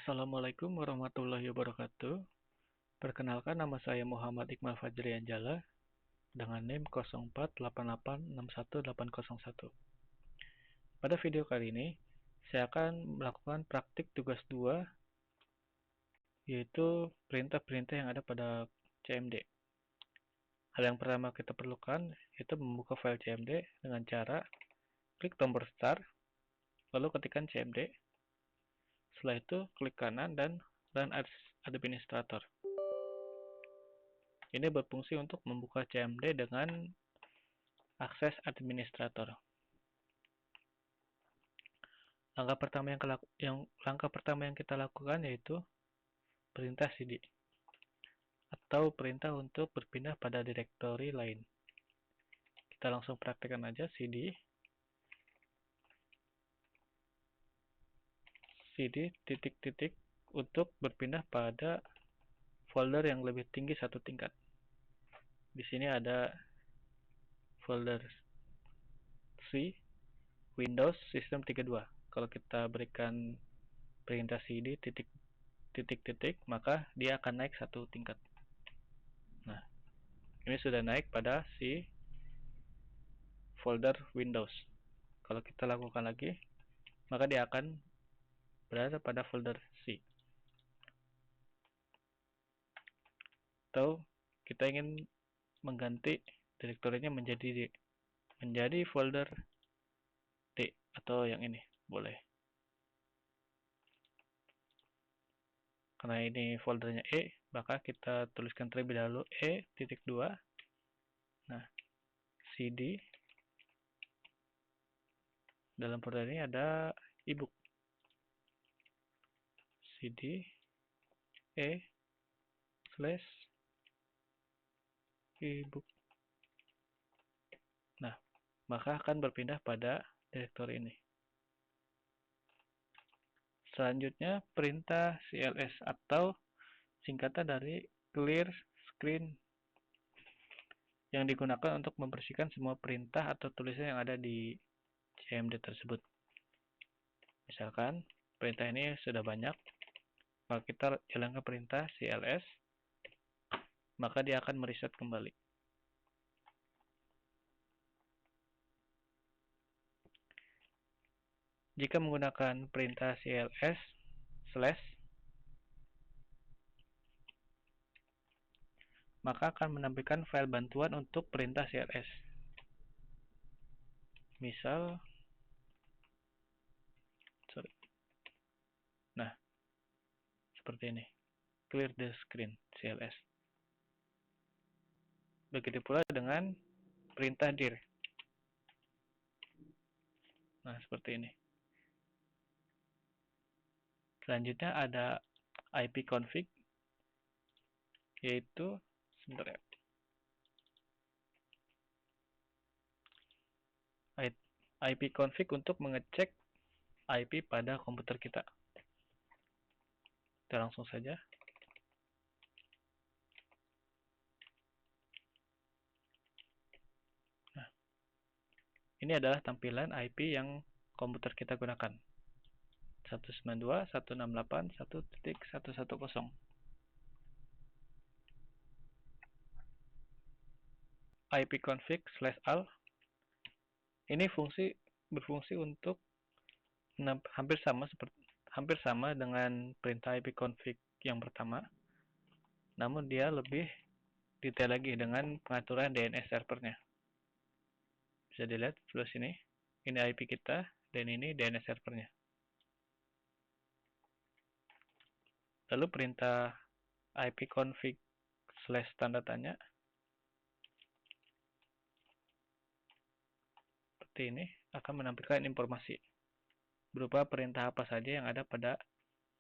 Assalamualaikum warahmatullahi wabarakatuh. Perkenalkan, nama saya Muhammad Iqmal Fajri Anjala dengan NIM 04886181. Pada video kali ini, saya akan melakukan praktik tugas 2, yaitu perintah-perintah yang ada pada CMD. Hal yang pertama kita perlukan yaitu membuka file CMD dengan cara klik tombol start, lalu ketikkan CMD. Setelah itu, klik kanan dan Run as Administrator. Ini berfungsi untuk membuka CMD dengan akses administrator. Langkah pertama yang kita lakukan yaitu perintah cd atau perintah untuk berpindah pada direktori lain. Kita langsung praktekkan aja cd titik-titik untuk berpindah pada folder yang lebih tinggi satu tingkat. Di sini ada folder C, Windows System 32. Kalau kita berikan perintah cd titik-titik, maka dia akan naik satu tingkat. Nah, ini sudah naik pada si folder Windows. Kalau kita lakukan lagi, maka dia akan berada pada folder C. Atau kita ingin mengganti direktorinya menjadi folder D atau yang ini, boleh. Karena ini foldernya E, maka kita tuliskan terlebih dahulu E.2. Nah, cd dalam folder ini ada ebook. cd E/ebook. Nah, maka akan berpindah pada direktori ini. Selanjutnya, perintah cls atau singkatan dari clear screen yang digunakan untuk membersihkan semua perintah atau tulisan yang ada di CMD tersebut. Misalkan perintah ini sudah banyak, maka kita jalankan perintah cls, maka dia akan mereset kembali. Jika menggunakan perintah cls / maka akan menampilkan file bantuan untuk perintah cls. Misal, nah, seperti ini, clear the screen cls. Begitu pula dengan perintah dir. Nah, seperti ini. Selanjutnya ada ipconfig, yaitu sebentar ya. ipconfig untuk mengecek IP pada komputer kita. Kita langsung saja. Nah, ini adalah tampilan IP yang komputer kita gunakan. 192.168.1.110. ipconfig/all ini berfungsi untuk hampir sama dengan perintah ipconfig yang pertama, namun dia lebih detail lagi dengan pengaturan DNS servernya. Bisa dilihat sebelah sini, ini IP kita dan ini DNS servernya. Lalu perintah ipconfig/tanda tanya seperti ini akan menampilkan informasi berupa perintah apa saja yang ada pada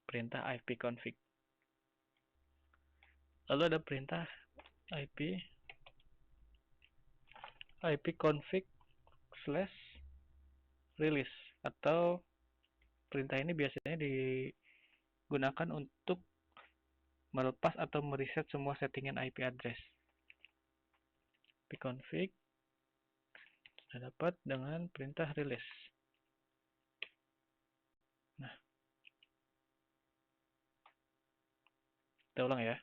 perintah ipconfig. Lalu ada perintah ipconfig/release atau perintah ini biasanya digunakan untuk melepas atau mereset semua settingan IP address. ipconfig sudah dapat dengan perintah release. Nah, Kita ulang ya.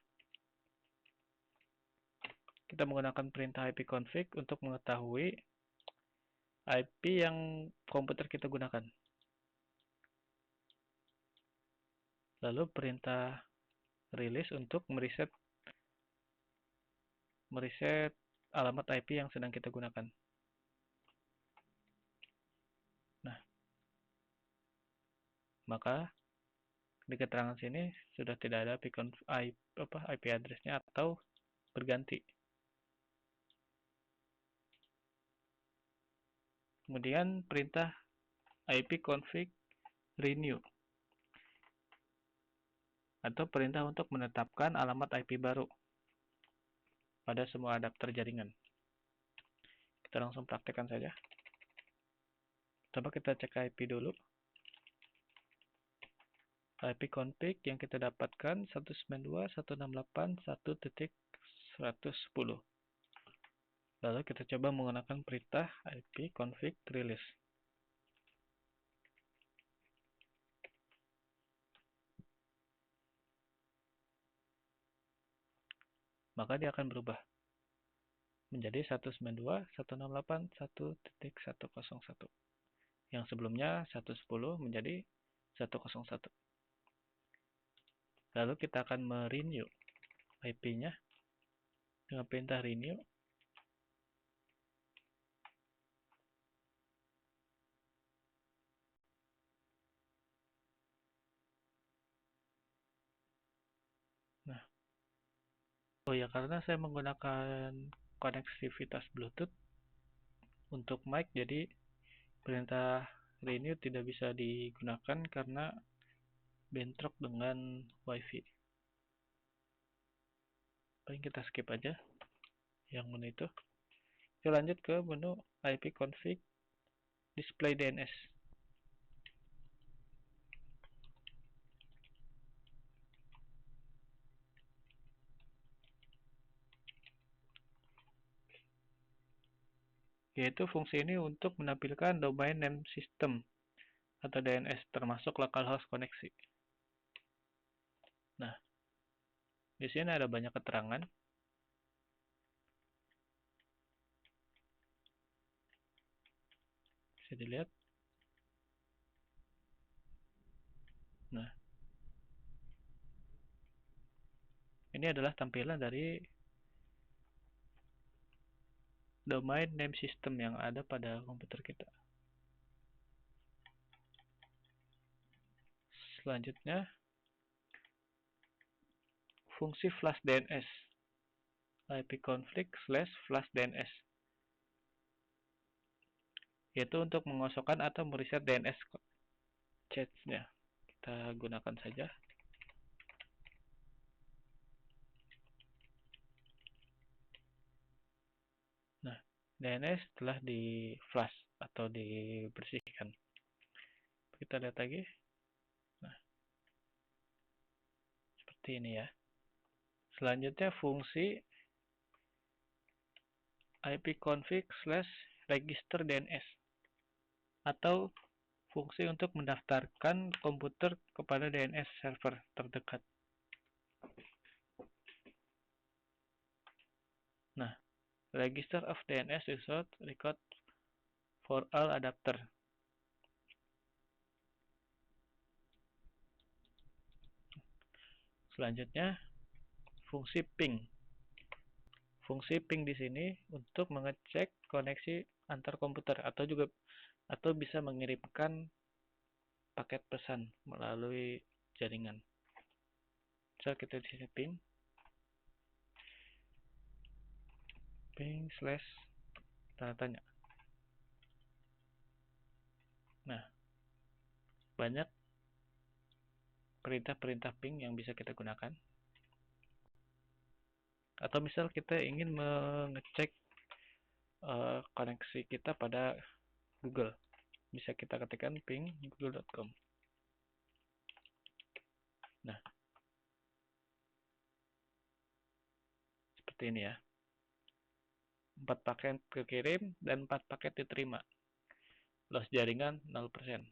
Kita menggunakan perintah ipconfig untuk mengetahui IP yang komputer kita gunakan. Lalu perintah release untuk mereset alamat IP yang sedang kita gunakan. Nah, maka di keterangan sini sudah tidak ada IP address-nya atau berganti. Kemudian perintah ipconfig renew atau perintah untuk menetapkan alamat IP baru pada semua adapter jaringan. Kita langsung praktekkan saja. Coba kita cek IP dulu. ipconfig yang kita dapatkan 192.168.1.110. Lalu kita coba menggunakan perintah ipconfig release. Maka dia akan berubah menjadi 192.168.1.101. Yang sebelumnya 110 menjadi 101. Lalu kita akan merenew IP-nya dengan perintah renew. Nah, oh ya, karena saya menggunakan konektivitas Bluetooth untuk mic, jadi perintah renew tidak bisa digunakan karena bentrok dengan WiFi. Paling kita skip aja yang menu itu. Kita lanjut ke menu ipconfig display DNS. Yaitu fungsi ini untuk menampilkan domain name system atau DNS termasuk localhost koneksi. Nah, di sini ada banyak keterangan. Bisa dilihat. Nah, ini adalah tampilan dari domain name system yang ada pada komputer kita. Selanjutnya, fungsi flash DNS. ipconfig /flash DNS. Yaitu untuk mengosongkan atau mereset DNS cache-nya. Kita gunakan saja. Nah, DNS telah di flash atau dibersihkan. Kita lihat lagi. Nah, seperti ini ya. Selanjutnya fungsi ipconfig /register DNS atau fungsi untuk mendaftarkan komputer kepada DNS server terdekat. Nah, register of DNS result record for all adapter. Selanjutnya, fungsi ping. Fungsi ping di sini untuk mengecek koneksi antar komputer atau bisa mengirimkan paket pesan melalui jaringan. So, kita di sini ping / tanda tanya. Nah, banyak perintah-perintah ping yang bisa kita gunakan. Atau misal kita ingin mengecek koneksi kita pada Google, bisa kita ketikkan ping google.com. Nah, seperti ini ya. 4 paket kekirim dan 4 paket diterima. Loss jaringan 0%.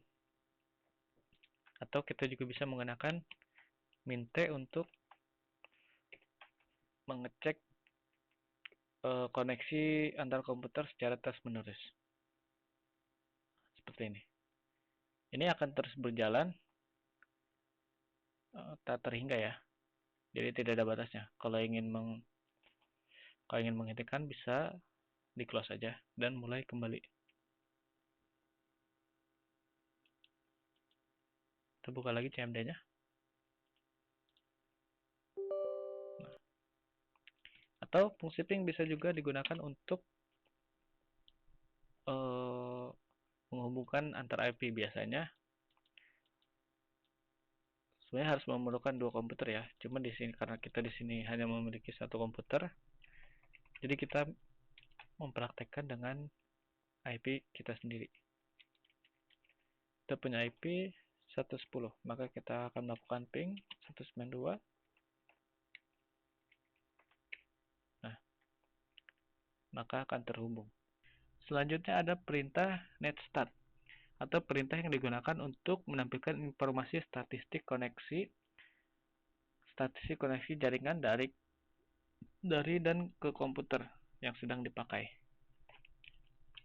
Atau kita juga bisa menggunakan minte untuk mengecek koneksi antar komputer secara terus-menerus. Seperti ini. Ini akan terus berjalan tak terhingga ya. Jadi tidak ada batasnya. Kalau ingin menghentikan bisa di close saja dan mulai kembali. Kita buka lagi CMD-nya. Nah. Atau fungsi ping bisa juga digunakan untuk menghubungkan antar IP. Biasanya sebenarnya harus memerlukan dua komputer ya. Cuma di sini karena kita di sini hanya memiliki satu komputer, jadi kita mempraktekkan dengan IP kita sendiri. Kita punya IP 110, maka kita akan melakukan ping 192. Nah, maka akan terhubung. Selanjutnya ada perintah netstat atau perintah yang digunakan untuk menampilkan informasi statistik koneksi jaringan dari dan ke komputer yang sedang dipakai.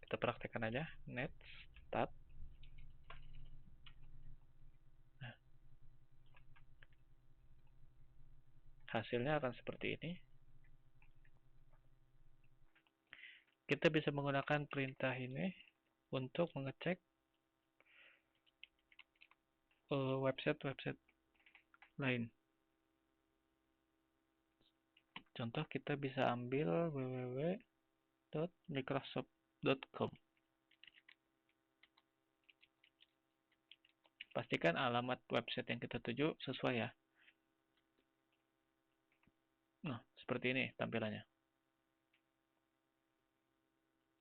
Kita praktekkan aja netstat. Nah, hasilnya akan seperti ini. Kita bisa menggunakan perintah ini untuk mengecek website-website lain. Contoh, kita bisa ambil www.microsoft.com. Pastikan alamat website yang kita tuju sesuai ya. Nah, seperti ini tampilannya.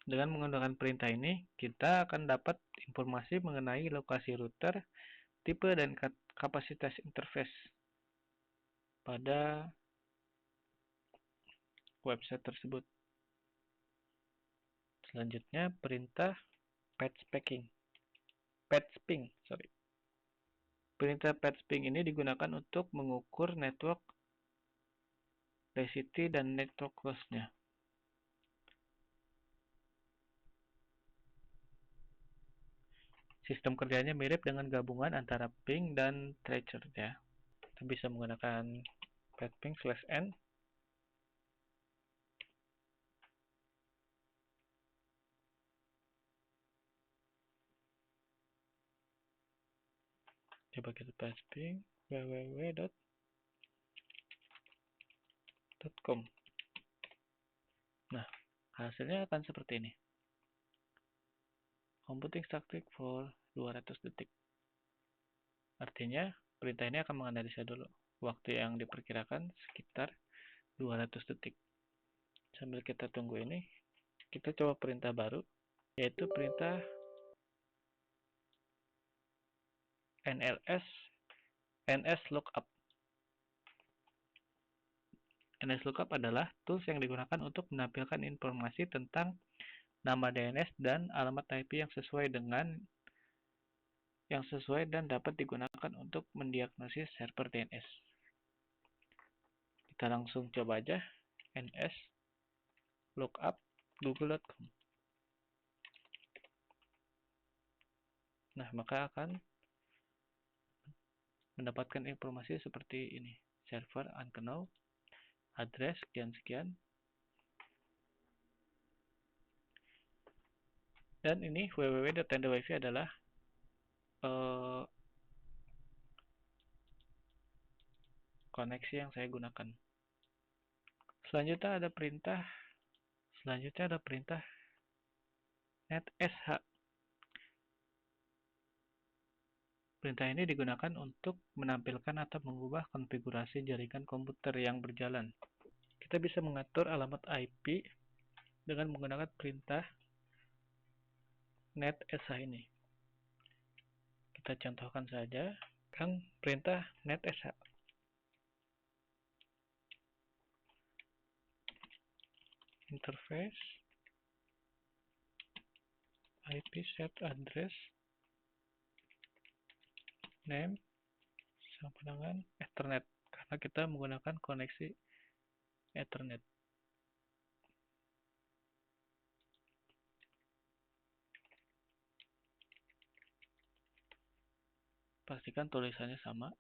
Dengan menggunakan perintah ini, kita akan dapat informasi mengenai lokasi router, tipe dan kapasitas interface pada website tersebut. Selanjutnya perintah patchping. Perintah patchping ini digunakan untuk mengukur network density dan network loss-nya. Sistem kerjanya mirip dengan gabungan antara ping dan tracer ya. Kita bisa menggunakan patchping/n. Coba kita patchping www.com. Nah, hasilnya akan seperti ini. Computing static for 200 detik. Artinya, perintah ini akan menganalisa dulu. Waktu yang diperkirakan sekitar 200 detik. Sambil kita tunggu ini, kita coba perintah baru, yaitu perintah nslookup. nslookup adalah tools yang digunakan untuk menampilkan informasi tentang nama DNS dan alamat IP yang sesuai dan dapat digunakan untuk mendiagnosis server DNS. Kita langsung coba aja nslookup google.com. Nah, maka akan mendapatkan informasi seperti ini. Server unknown, address sekian-sekian. Dan ini www.tendawifi adalah koneksi yang saya gunakan. Selanjutnya ada perintah netsh. Perintah ini digunakan untuk menampilkan atau mengubah konfigurasi jaringan komputer yang berjalan. Kita bisa mengatur alamat IP dengan menggunakan perintah netsh ini. Kita contohkan saja kan perintah netsh. Interface IP set address name sama dengan Ethernet karena kita menggunakan koneksi Ethernet. Pastikan tulisannya sama.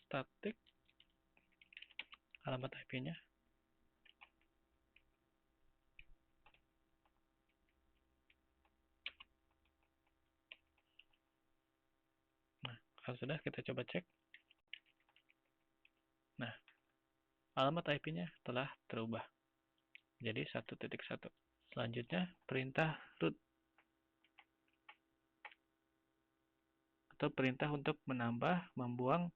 Static, alamat IP-nya. Nah, kalau sudah, kita coba cek. Nah, alamat IP-nya telah terubah jadi 1.1. Selanjutnya, perintah root atau perintah untuk menambah, membuang,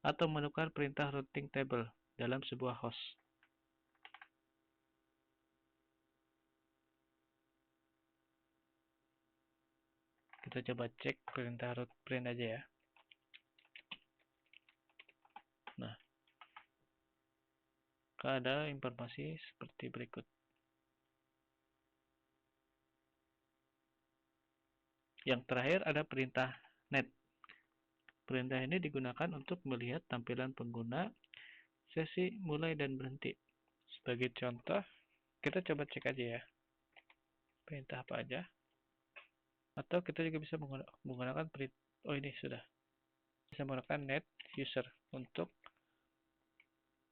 atau menukar perintah routing table dalam sebuah host. Kita coba cek perintah root print aja ya. Nah, ada informasi seperti berikut. Yang terakhir ada perintah net. Perintah ini digunakan untuk melihat tampilan pengguna, sesi mulai dan berhenti. Sebagai contoh, kita coba cek aja ya. Perintah apa aja. Atau kita juga bisa menggunakan perintah. Oh, ini sudah. Bisa menggunakan net user untuk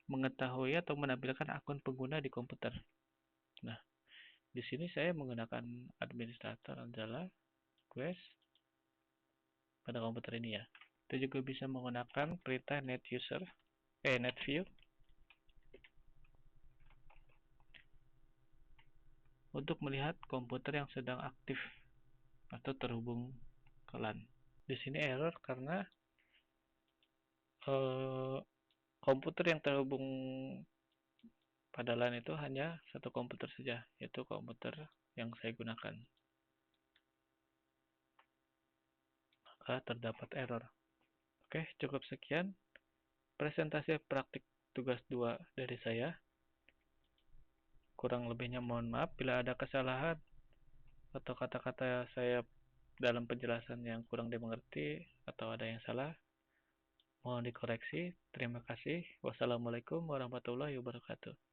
mengetahui atau menampilkan akun pengguna di komputer. Nah, di sini saya menggunakan administrator Anjala Quest pada komputer ini ya. Kita juga bisa menggunakan perintah net view untuk melihat komputer yang sedang aktif atau terhubung ke LAN. Di sini error karena komputer yang terhubung pada LAN itu hanya satu komputer saja, yaitu komputer yang saya gunakan. Maka terdapat error. Oke, cukup sekian presentasi praktik tugas 2 dari saya. Kurang lebihnya mohon maaf bila ada kesalahan atau kata-kata saya dalam penjelasan yang kurang dimengerti atau ada yang salah. Mohon dikoreksi. Terima kasih. Wassalamualaikum warahmatullahi wabarakatuh.